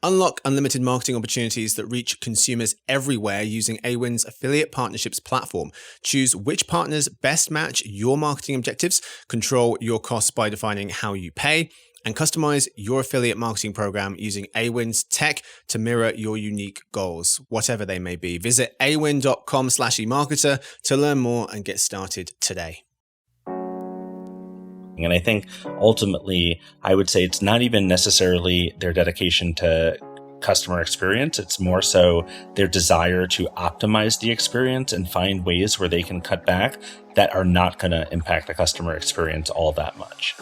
Unlock unlimited marketing opportunities that reach consumers everywhere using Awin's affiliate partnerships platform. Choose which partners best match your marketing objectives, control your costs by defining how you pay, and customize your affiliate marketing program using Awin's tech to mirror your unique goals, whatever they may be. Visit awin.com/emarketer to learn more and get started today. And I think ultimately, I would say it's not even necessarily their dedication to customer experience. It's more so their desire to optimize the experience and find ways where they can cut back that are not going to impact the customer experience all that much.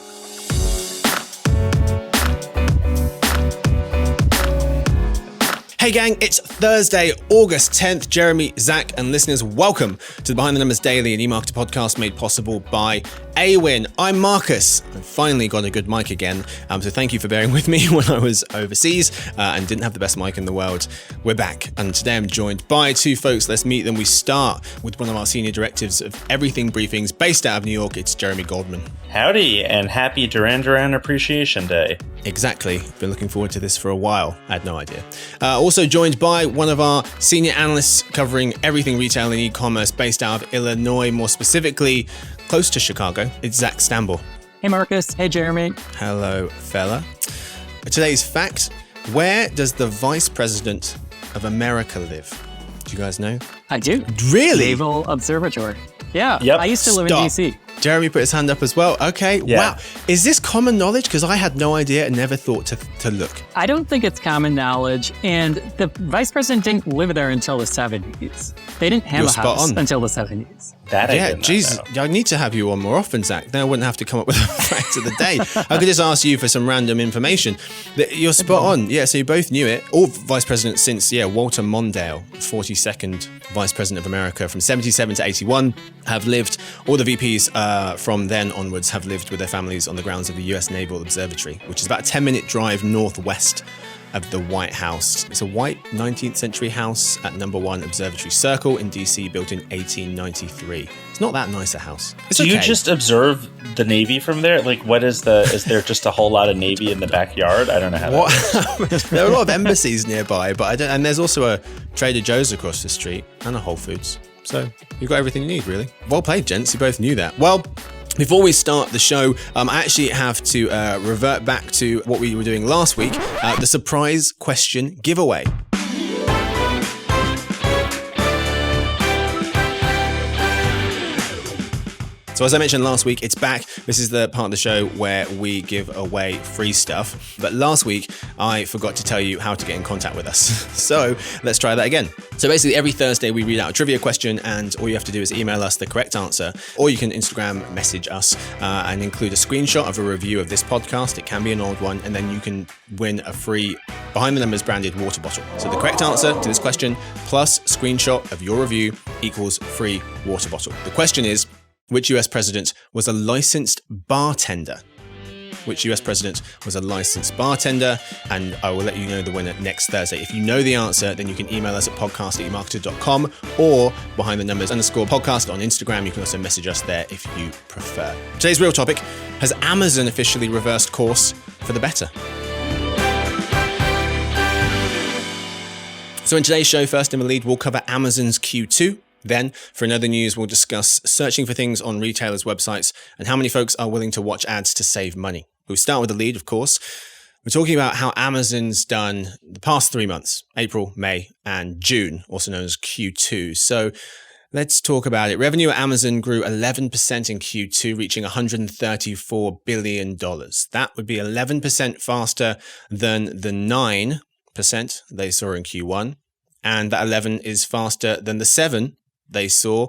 Hey gang, it's Thursday, August 10th. Jeremy, Zach, and listeners, welcome to the Behind the Numbers Daily, an eMarketer podcast made possible by Awin. I'm Marcus. I finally got a good mic again, so thank you for bearing with me when I was overseas and didn't have the best mic in the world. We're back, and today I'm joined by two folks. Let's meet them. We start with one of our senior directives of Everything Briefings, based out of New York. It's Jeremy Goldman. Howdy, and happy Duran Duran Appreciation Day. Exactly. Been looking forward to this for a while. I had no idea. Also joined by one of our senior analysts covering everything retail and e-commerce, based out of Illinois, more specifically close to Chicago. It's Zach Stamble. Hey Marcus. Hey Jeremy. Hello, fella. Today's fact: where does the Vice President of America live? Do you guys know? I do. Really? Naval Observatory. Yeah. Yep. I used to live in DC. Jeremy put his hand up as well. Okay. Yeah. Wow. Is this common knowledge? Because I had no idea and never thought to look. I don't think it's common knowledge. And the vice president didn't live there until the 70s. They didn't have a house until the 70s. I need to have you on more often, Zach. Then I wouldn't have to come up with a fact of the day. I could just ask you for some random information. You're spot on. Yeah, so you both knew it. All vice presidents since, Walter Mondale, 42nd vice president of America from 77 to 81, have lived. All the VPs from then onwards have lived with their families on the grounds of the U.S. Naval Observatory, which is about a 10-minute drive northwest of the White House. It's a white 19th century house at number 1 Observatory Circle in DC, built in 1893. It's not that nice a house. Do you just observe the Navy from there? Like, is there just a whole lot of Navy in the backyard? I don't know how There are a lot of embassies nearby, but and there's also a Trader Joe's across the street and a Whole Foods. So you've got everything you need, really. Well played, gents. You both knew that. Well, before we start the show, I actually have to revert back to what we were doing last week, the surprise question giveaway. So as I mentioned last week, it's back. This is the part of the show where we give away free stuff. But last week, I forgot to tell you how to get in contact with us. So let's try that again. So basically, every Thursday, we read out a trivia question, and all you have to do is email us the correct answer, or you can Instagram message us and include a screenshot of a review of this podcast. It can be an old one, and then you can win a free Behind the Numbers branded water bottle. So the correct answer to this question plus screenshot of your review equals free water bottle. The question is, which US president was a licensed bartender? Which US president was a licensed bartender? And I will let you know the winner next Thursday. If you know the answer, then you can email us at podcast@emarketer.com or _podcast on Instagram. You can also message us there if you prefer. Today's real topic: has Amazon officially reversed course for the better? So in today's show, first in the lead, we'll cover Amazon's Q2. Then, for another news, we'll discuss searching for things on retailers' websites and how many folks are willing to watch ads to save money. We'll start with the lead, of course. We're talking about how Amazon's done the past 3 months, April, May, and June, also known as Q2. So let's talk about it. Revenue at Amazon grew 11% in Q2, reaching $134 billion. That would be 11% faster than the 9% they saw in Q1. And that 11 is faster than the 7% they saw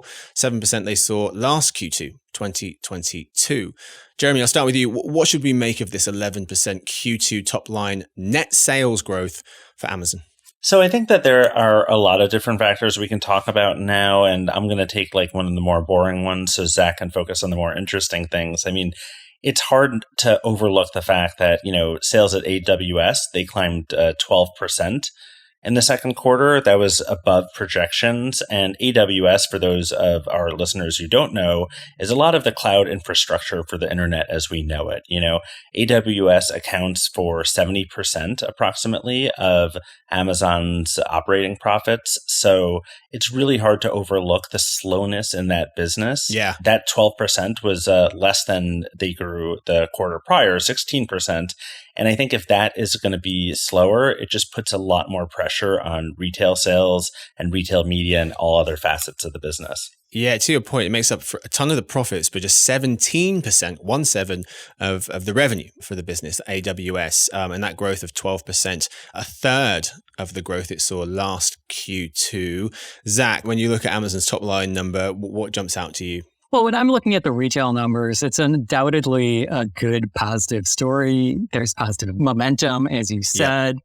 last Q2, 2022. Jeremy, I'll start with you. What should we make of this 11% Q2 top line net sales growth for Amazon? So I think that there are a lot of different factors we can talk about now, and I'm going to take like one of the more boring ones so Zach can focus on the more interesting things. I mean, it's hard to overlook the fact that, sales at AWS, they climbed 12%. in the second quarter. That was above projections. And AWS, for those of our listeners who don't know, is a lot of the cloud infrastructure for the internet as we know it. AWS accounts for 70% approximately of Amazon's operating profits. So it's really hard to overlook the slowness in that business. Yeah. That 12% was less than they grew the quarter prior, 16%. And I think if that is going to be slower, it just puts a lot more pressure on retail sales and retail media and all other facets of the business. Yeah, to your point, it makes up for a ton of the profits, but just 17%, of the revenue for the business, AWS, and that growth of 12%, a third of the growth it saw last Q2. Zach, when you look at Amazon's top line number, what jumps out to you? Well, when I'm looking at the retail numbers, it's undoubtedly a good positive story. There's positive momentum, as you said. Yep.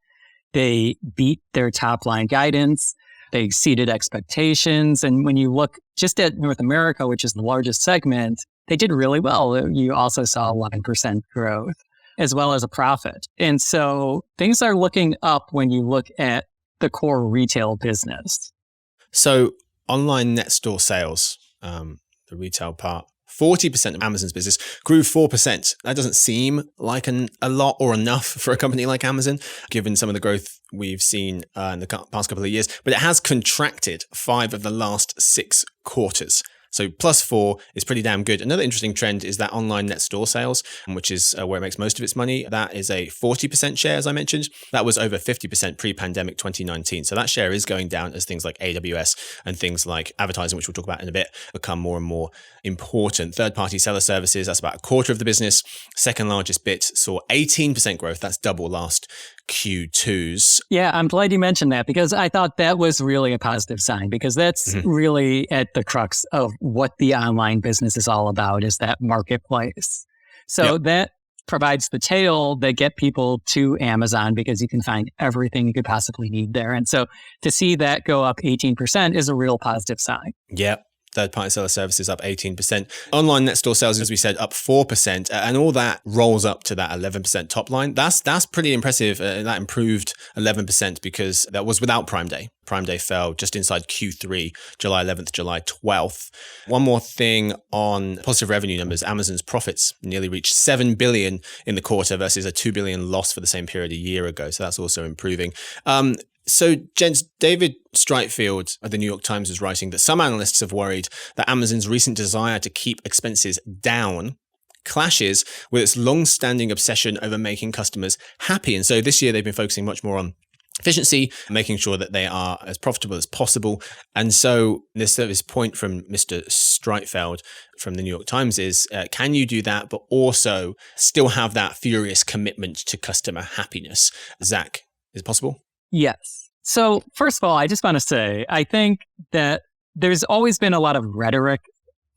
They beat their top line guidance. They exceeded expectations. And when you look just at North America, which is the largest segment, they did really well. You also saw 11% growth as well as a profit. And so things are looking up when you look at the core retail business. So online net store sales, the retail part, 40% of Amazon's business grew 4%. That doesn't seem like a lot or enough for a company like Amazon, given some of the growth we've seen in the past couple of years. But it has contracted 5 of the last 6 quarters. So +4 is pretty damn good. Another interesting trend is that online net store sales, which is where it makes most of its money. That is a 40% share, as I mentioned. That was over 50% pre-pandemic 2019. So that share is going down as things like AWS and things like advertising, which we'll talk about in a bit, become more and more important. Third-party seller services, that's about a quarter of the business. Second largest bit saw 18% growth. That's double last Q2s. Yeah, I'm glad you mentioned that because I thought that was really a positive sign because that's really at the crux of what the online business is all about is that marketplace. So that provides the tail that get people to Amazon because you can find everything you could possibly need there. And so to see that go up 18% is a real positive sign. Yep. Third-party seller services up 18%. Online net store sales, as we said, up 4%. And all that rolls up to that 11% top line. That's pretty impressive. That improved 11% because that was without Prime Day. Prime Day fell just inside Q3, July 11th, July 12th. One more thing on positive revenue numbers. Amazon's profits nearly reached $7 billion in the quarter versus a $2 billion loss for the same period a year ago. So that's also improving. So, gents, David Streitfeld of the New York Times is writing that some analysts have worried that Amazon's recent desire to keep expenses down clashes with its long-standing obsession over making customers happy. And so this year they've been focusing much more on efficiency, making sure that they are as profitable as possible. And so this point from Mr. Streitfeld from the New York Times is, can you do that, but also still have that furious commitment to customer happiness? Zach, is it possible? Yes. So first of all, I just want to say, I think that there's always been a lot of rhetoric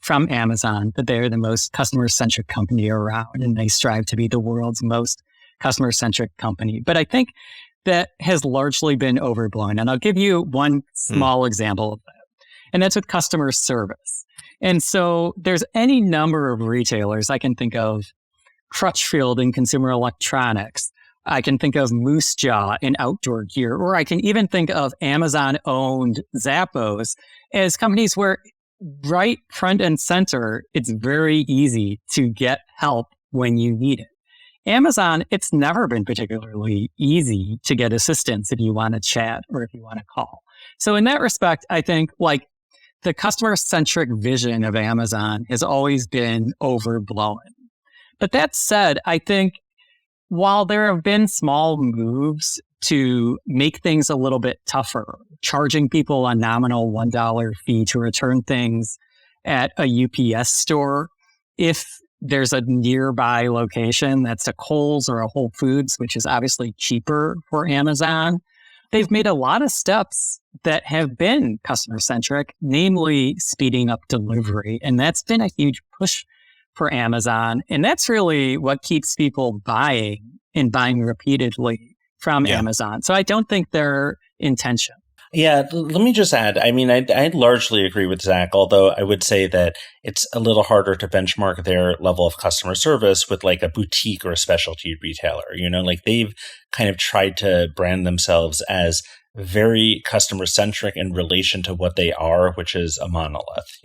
from Amazon that they're the most customer-centric company around and they strive to be the world's most customer-centric company. But I think that has largely been overblown. And I'll give you one small example of that. And that's with customer service. And so there's any number of retailers I can think of, Crutchfield in consumer electronics, I can think of Moose Jaw in outdoor gear, or I can even think of Amazon-owned Zappos as companies where right front and center, it's very easy to get help when you need it. Amazon, it's never been particularly easy to get assistance if you want to chat or if you want to call. So in that respect, I think like the customer-centric vision of Amazon has always been overblown. But that said, I think while there have been small moves to make things a little bit tougher, charging people a nominal $1 fee to return things at a UPS store, if there's a nearby location that's a Kohl's or a Whole Foods, which is obviously cheaper for Amazon, they've made a lot of steps that have been customer-centric, namely speeding up delivery. And that's been a huge push for Amazon. And that's really what keeps people buying and buying repeatedly from Amazon. So I don't think they're intention. Yeah, let me just add, I mean, I largely agree with Zach, although I would say that it's a little harder to benchmark their level of customer service with like a boutique or a specialty retailer. You know, like they've kind of tried to brand themselves as very customer centric in relation to what they are, which is a monolith,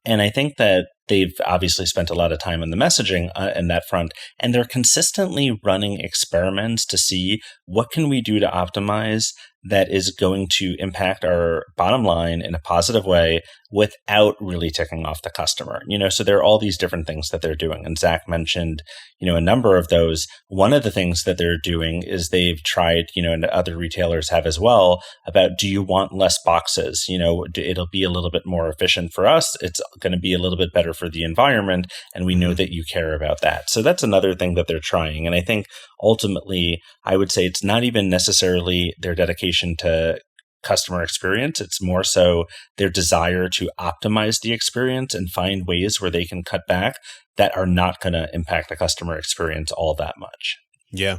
And I think that they've obviously spent a lot of time on the messaging in that front, and they're consistently running experiments to see what can we do to optimize that is going to impact our bottom line in a positive way without really ticking off the customer. So there are all these different things that they're doing. And Zach mentioned, a number of those. One of the things that they're doing is they've tried, and other retailers have as well, about, do you want less boxes? It'll be a little bit more efficient for us. It's going to be a little bit better for the environment. And we know that you care about that. So that's another thing that they're trying. And I think ultimately, I would say it's not even necessarily their dedication to customer experience. It's more so their desire to optimize the experience and find ways where they can cut back that are not going to impact the customer experience all that much. Yeah.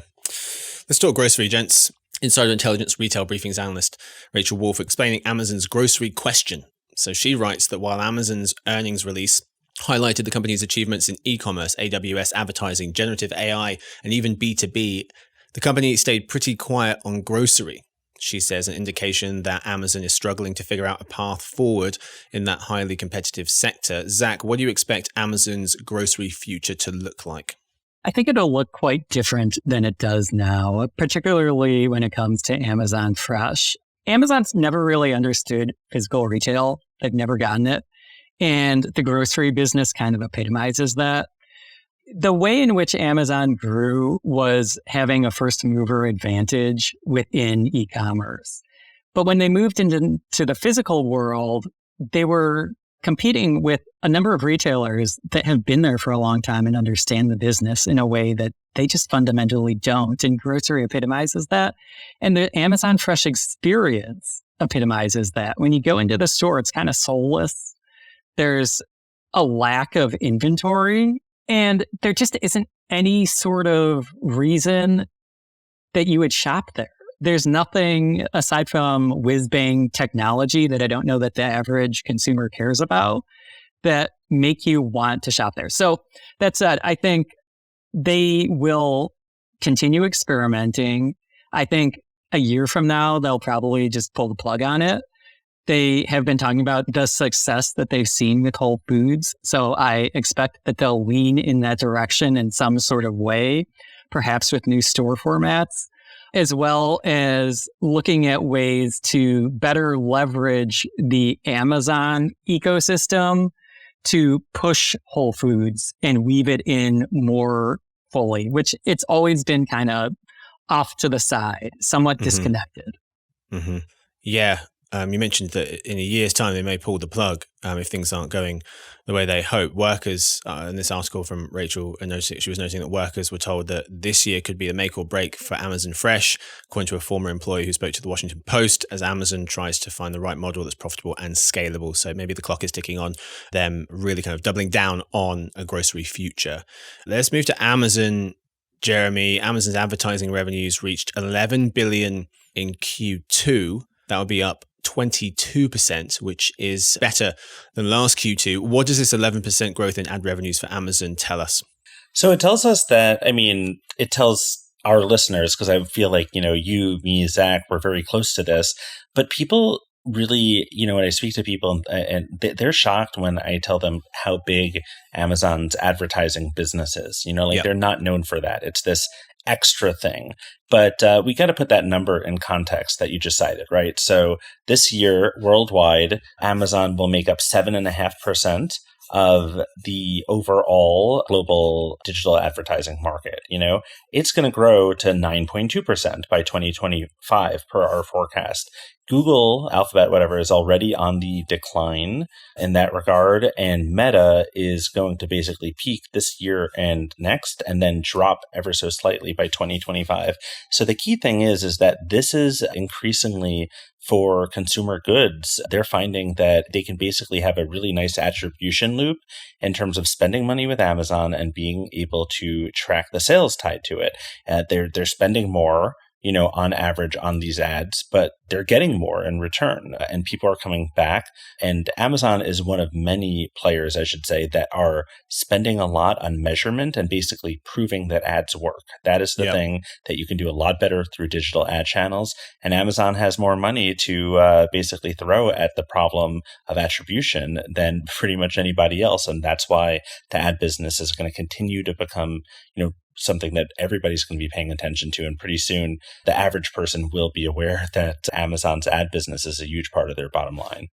Let's talk grocery, gents. Insider Intelligence retail briefings analyst Rachel Wolf explaining Amazon's grocery question. So she writes that while Amazon's earnings release highlighted the company's achievements in e-commerce, AWS advertising, generative AI, and even B2B, the company stayed pretty quiet on grocery. She says an indication that Amazon is struggling to figure out a path forward in that highly competitive sector. Zach, what do you expect Amazon's grocery future to look like? I think it'll look quite different than it does now, particularly when it comes to Amazon Fresh. Amazon's never really understood physical retail. They've never gotten it. And the grocery business kind of epitomizes that. The way in which Amazon grew was having a first mover advantage within e-commerce. But when they moved into the physical world, they were competing with a number of retailers that have been there for a long time and understand the business in a way that they just fundamentally don't. And grocery epitomizes that. And the Amazon Fresh experience epitomizes that. When you go into the store, it's kind of soulless. There's a lack of inventory. And there just isn't any sort of reason that you would shop there. There's nothing aside from whiz-bang technology that I don't know that the average consumer cares about that make you want to shop there. So that said, I think they will continue experimenting. I think a year from now, they'll probably just pull the plug on it. They have been talking about the success that they've seen with Whole Foods. So I expect that they'll lean in that direction in some sort of way, perhaps with new store formats, as well as looking at ways to better leverage the Amazon ecosystem to push Whole Foods and weave it in more fully, which it's always been kind of off to the side, somewhat disconnected. Mm-hmm. Yeah. You mentioned that in a year's time, they may pull the plug if things aren't going the way they hope. Workers, in this article from Rachel, she was noting that workers were told that this year could be the make or break for Amazon Fresh, according to a former employee who spoke to the Washington Post, as Amazon tries to find the right model that's profitable and scalable. So maybe the clock is ticking on them really kind of doubling down on a grocery future. Let's move to Amazon, Jeremy. Amazon's advertising revenues reached $11 billion in Q2. That would be up 22%, which is better than last Q2. What does this 11% growth in ad revenues for Amazon tell us? So it tells us that, it tells our listeners, because I feel like, you, me, Zach, we're very close to this, but people really, when I speak to people and they're shocked when I tell them how big Amazon's advertising business is, They're not known for that. It's this extra thing. But we got to put that number in context that you just cited, right? So this year, worldwide, Amazon will make up 7.5% of the overall global digital advertising market. It's going to grow to 9.2% by 2025 per our forecast. Google, Alphabet, whatever, is already on the decline in that regard. And Meta is going to basically peak this year and next, and then drop ever so slightly by 2025. So the key thing is that this is increasingly for consumer goods. They're finding that they can basically have a really nice attribution loop in terms of spending money with Amazon and being able to track the sales tied to it. They're spending more. on average on these ads, but they're getting more in return and people are coming back. And Amazon is one of many players, I should say, that are spending a lot on measurement and basically proving that ads work. That is the thing that you can do a lot better through digital ad channels. And Amazon has more money to basically throw at the problem of attribution than pretty much anybody else. And that's why the ad business is going to continue to become, something that everybody's going to be paying attention to. And pretty soon, the average person will be aware that Amazon's ad business is a huge part of their bottom line.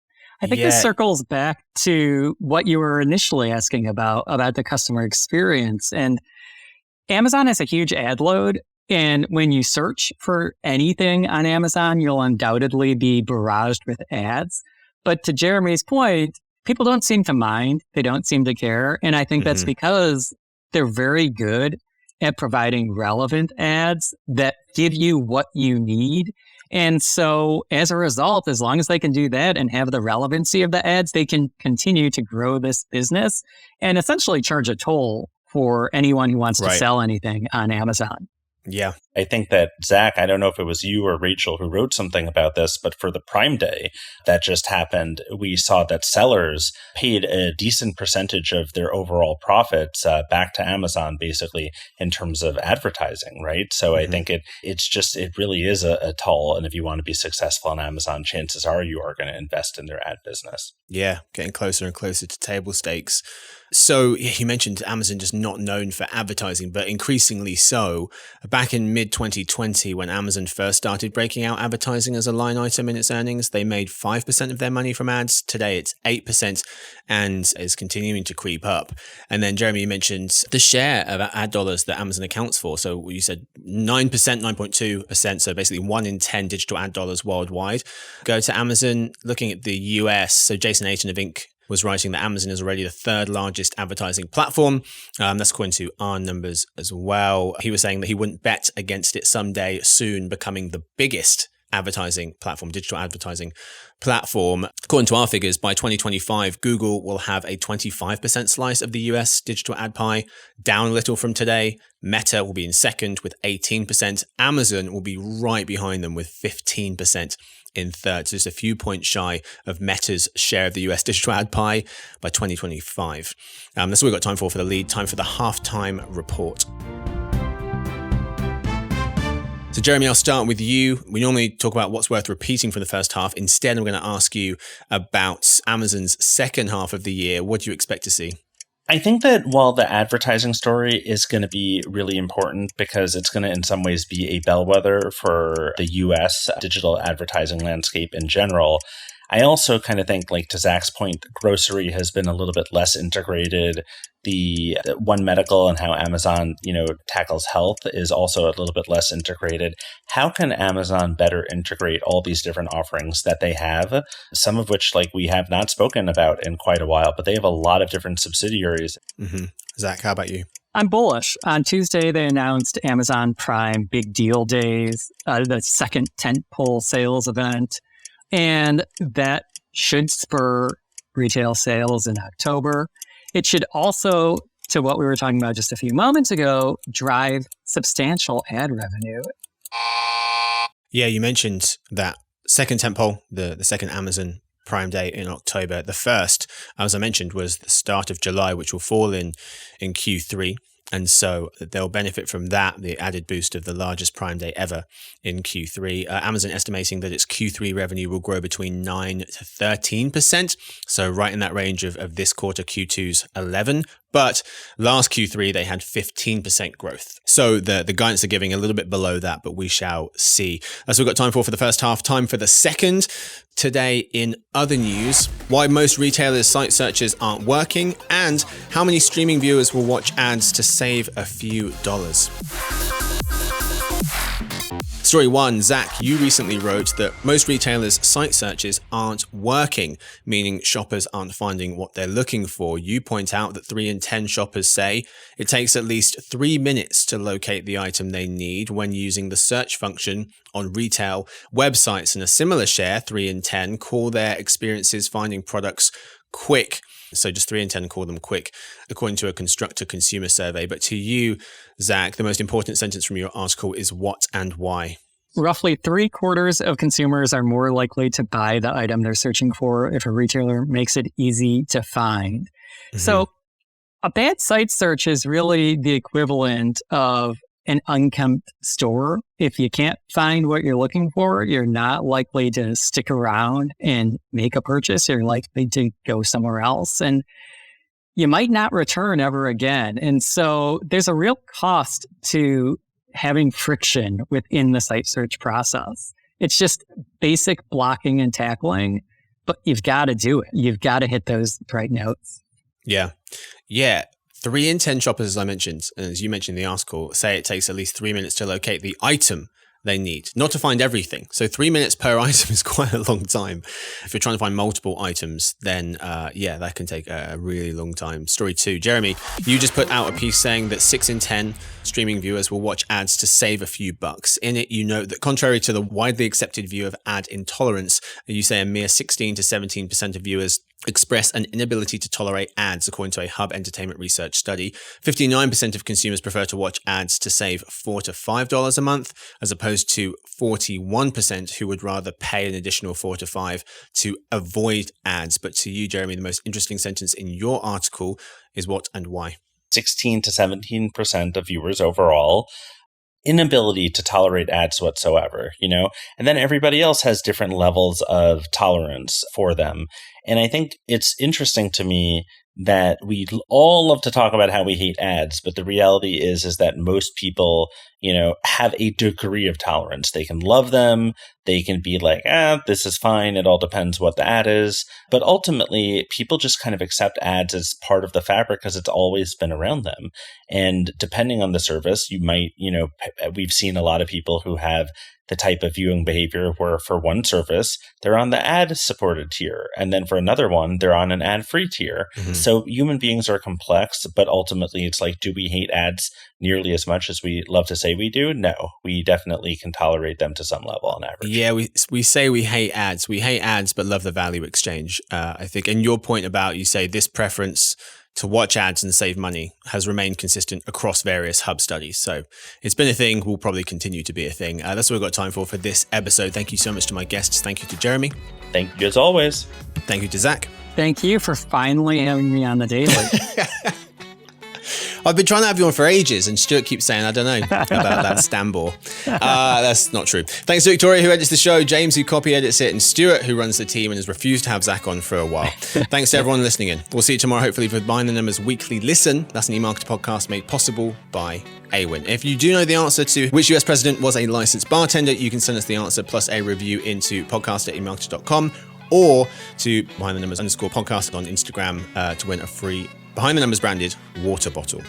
I think this circles back to what you were initially asking about the customer experience. And Amazon has a huge ad load. And when you search for anything on Amazon, you'll undoubtedly be barraged with ads. But to Jeremy's point, people don't seem to mind. They don't seem to care. And I think that's because they're very good at providing relevant ads that give you what you need. And so as a result, as long as they can do that and have the relevancy of the ads, they can continue to grow this business and essentially charge a toll for anyone who wants to sell anything on Amazon. Yeah. I think that, Zach, I don't know if it was you or Rachel who wrote something about this, but for the Prime Day that just happened, we saw that sellers paid a decent percentage of their overall profits back to Amazon, basically, in terms of advertising, right? So I think it really is a toll. And if you want to be successful on Amazon, chances are you are going to invest in their ad business. Yeah, getting closer and closer to table stakes. So you mentioned Amazon just not known for advertising, but increasingly so. Back in mid-2020, when Amazon first started breaking out advertising as a line item in its earnings, they made 5% of their money from ads. Today, it's 8% and is continuing to creep up. And then, Jeremy, you mentioned the share of ad dollars that Amazon accounts for. So you said 9%, 9.2%. So basically 1 in 10 digital ad dollars worldwide go to Amazon. Looking at the US, so Jason Aiton of Inc. was writing that Amazon is already the third largest advertising platform. That's according to our numbers as well. He was saying that he wouldn't bet against it someday soon becoming the biggest advertising platform, digital advertising platform. According to our figures, by 2025, Google will have a 25% slice of the US digital ad pie, down a little from today. Meta will be in second with 18%. Amazon will be right behind them with 15% in third. So just a few points shy of Meta's share of the US digital ad pie by 2025. That's all we've got time for the lead. Time for the halftime report. So Jeremy, I'll start with you. We normally talk about what's worth repeating from the first half. Instead, I'm going to ask you about Amazon's second half of the year. What do you expect to see? I think that while the advertising story is going to be really important because it's going to in some ways be a bellwether for the US digital advertising landscape in general, I also kind of think, like to Zach's point, grocery has been a little bit less integrated. The One Medical and how Amazon, tackles health is also a little bit less integrated. How can Amazon better integrate all these different offerings that they have? Some of which, we have not spoken about in quite a while, but they have a lot of different subsidiaries. Zach, how about you? I'm bullish. On Tuesday, they announced Amazon Prime Big Deal Days, the second tentpole sales event. And that should spur retail sales in October. It should also, to what we were talking about just a few moments ago, drive substantial ad revenue. Yeah, you mentioned that second tentpole, the second Amazon Prime Day in October. The first, as I mentioned, was the start of July, which will fall in Q3. And so they'll benefit from that, the added boost of the largest Prime Day ever in Q3. Amazon estimating that its Q3 revenue will grow between 9 to 13%. So right in that range of this quarter, Q2's 11%. But last Q3, they had 15% growth. So the guidance are giving a little bit below that, but we shall see. That's what we've got time for the first half. Time for the second. Today in other news, why most retailers' site searches aren't working and how many streaming viewers will watch ads to save a few dollars. Story 1, Zach, you recently wrote that most retailers' site searches aren't working, meaning shoppers aren't finding what they're looking for. You point out that 3 in 10 shoppers say it takes at least 3 minutes to locate the item they need when using the search function on retail websites. And a similar share, 3 in 10, call their experiences finding products quick. So just 3 in 10 call them quick, according to a Constructor consumer survey. But to you, Zach, the most important sentence from your article is what and why. roughly 3/4 of consumers are more likely to buy the item they're searching for if a retailer makes it easy to find. Mhm. So a bad site search is really the equivalent of an unkempt store. If you can't find what you're looking for, you're not likely to stick around and make a purchase. You're likely to go somewhere else. And you might not return ever again. And so there's a real cost to having friction within the site search process. It's just basic blocking and tackling, but you've got to do it. You've got to hit those right notes. Yeah. 3 in 10 shoppers, as I mentioned, and as you mentioned in the article, say it takes at least 3 minutes to locate the item they need, not to find everything. So 3 minutes per item is quite a long time. If you're trying to find multiple items, then that can take a really long time. Story 2. Jeremy, you just put out a piece saying that 6 in 10 streaming viewers will watch ads to save a few bucks. In it, you note that contrary to the widely accepted view of ad intolerance, you say a mere 16 to 17% of viewers express an inability to tolerate ads, according to a Hub Entertainment research study. 59% of consumers prefer to watch ads to save $4 to $5 a month, as opposed to 41% who would rather pay an additional $4 to $5 to avoid ads. But to you, Jeremy, the most interesting sentence in your article is what and why? 16 to 17% of viewers overall inability to tolerate ads whatsoever, and then everybody else has different levels of tolerance for them. And I think it's interesting to me that we all love to talk about how we hate ads, but the reality is that most people, have a degree of tolerance. They can love them. They can be like, this is fine. It all depends what the ad is. But ultimately, people just kind of accept ads as part of the fabric because it's always been around them. And depending on the service, you might, we've seen a lot of people who have the type of viewing behavior where for one service, they're on the ad-supported tier. And then for another one, they're on an ad-free tier. Mm-hmm. So human beings are complex, but ultimately it's like, do we hate ads nearly as much as we love to say we do? No, we definitely can tolerate them to some level on average. Yeah, we say we hate ads. We hate ads, but love the value exchange, I think. And your point about, you say this preference to watch ads and save money has remained consistent across various Hub studies. So it's been a thing, will probably continue to be a thing. That's what we've got time for this episode. Thank you so much to my guests. Thank you to Jeremy. Thank you as always. Thank you to Zach. Thank you for finally having me on the daily. I've been trying to have you on for ages, and Stuart keeps saying, I don't know about that Stambor. That's not true. Thanks to Victoria, who edits the show, James, who copy edits it, and Stuart, who runs the team and has refused to have Zach on for a while. Thanks to everyone listening in. We'll see you tomorrow, hopefully, for Behind the Numbers Weekly Listen. That's an eMarketer podcast made possible by Awin. If you do know the answer to which US president was a licensed bartender, you can send us the answer plus a review into podcast@eMarketer.com or to Behind the Numbers _podcast on Instagram to win a free Behind the Numbers branded water bottle.